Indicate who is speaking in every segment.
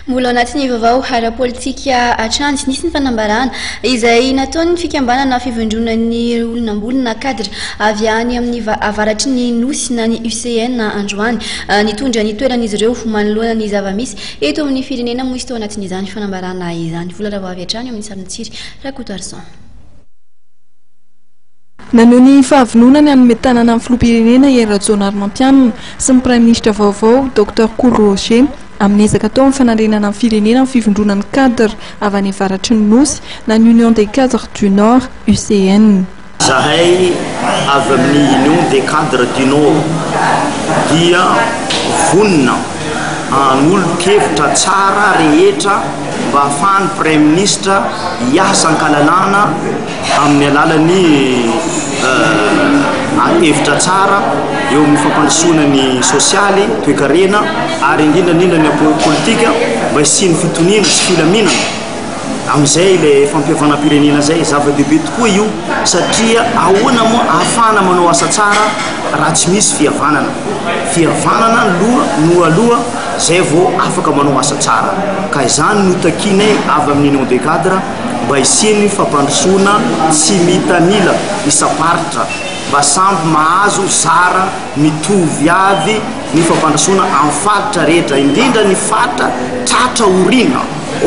Speaker 1: Mbola anatin'ny vaovao ara-politika hatrany tsy nisy ny fanambarana izay nataon'ny fikambanana fivondronan'ny olonambolona cadre avy any amin'ny avaratry ny nosy na ny UCN androany nitondra ny toeran'izy ireo manoloana ny zavamisy eto amin'ny firenena moa izy tao anatin'izany fanambarana izany. Vola raha avy hatrany amin'ny sarintsiry Rakoto Arsan.
Speaker 2: Naneho ny fahavononany hanome tanana amin'ny filoham-pirenena Henri Rajoelinarimampianina sy ny Prime Ministre vaovao Dr Cool Roger amin'ny ezaka tao amin'ny fanandrenana amin'ny firenena amin'ny fivondronan'ny cadre avy any avaratry ny nosy na ny Union des cadres du Nord UCN.
Speaker 3: Zahay avy amin'ny Union des cadres du Nord dia vonina hanolo-kevitra tsara rehetra mba ahafahan'ny Prime Ministre hiasa ankalalana amin'ny alalan'ny hevitra tsara eo amin'ny fampandrosoana ny sosialy toe-karena ary indrindrandrindra ny politika mba hisiany fitoniana sy filaminana amin'izay ilay fampihavanam-pirenena zay zava-dehibe tokoa io satria ahoana moa ahafahana manao asa tsara raha tsy misy fihavanana no aloha zay vao afaka manao asa tsara ka izany no takinay avy amin'ny Union des cadres mba hisiany fampandrosoana tsy mitanila isaparitra mba samby mahazo zara mitovy avy ny fampandrosoana amin'ny faritra rehetra indrindra ny faritra tratra orina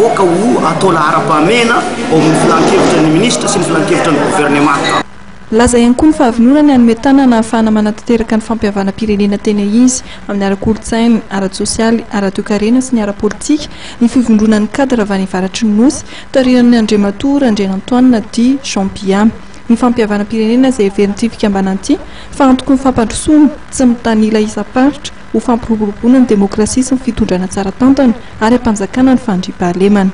Speaker 3: oka ho atao lahara-pahamena ao amin'ny filan-kevitra ny ministra sy ny filan-kevitra ny gouvernemanta.
Speaker 2: Laza ihany koa ny fahavononany hanome tanana ahafahana manatanteraka ny fampihavanam-pirenena tena izy amin'ny ara-kolotsaina, ara-tsosialy, ara-toe-karena sy ny ara-politika ny fivondronan'ny cadre avy any avaratry ny nosy tarihan'ny Andriamatoa Andrianantoine Di Jean-Pierre. Ny fampihavanam-pirenena izay heverin'ity fikambanan'ity fa antoky ny fampandrosoana tsy mitanila isaparitra ho fampiroboroboana ny demokrasia sy ny fitondrana tsara tantana ary hampanjakana ny fandriam-pahalemana.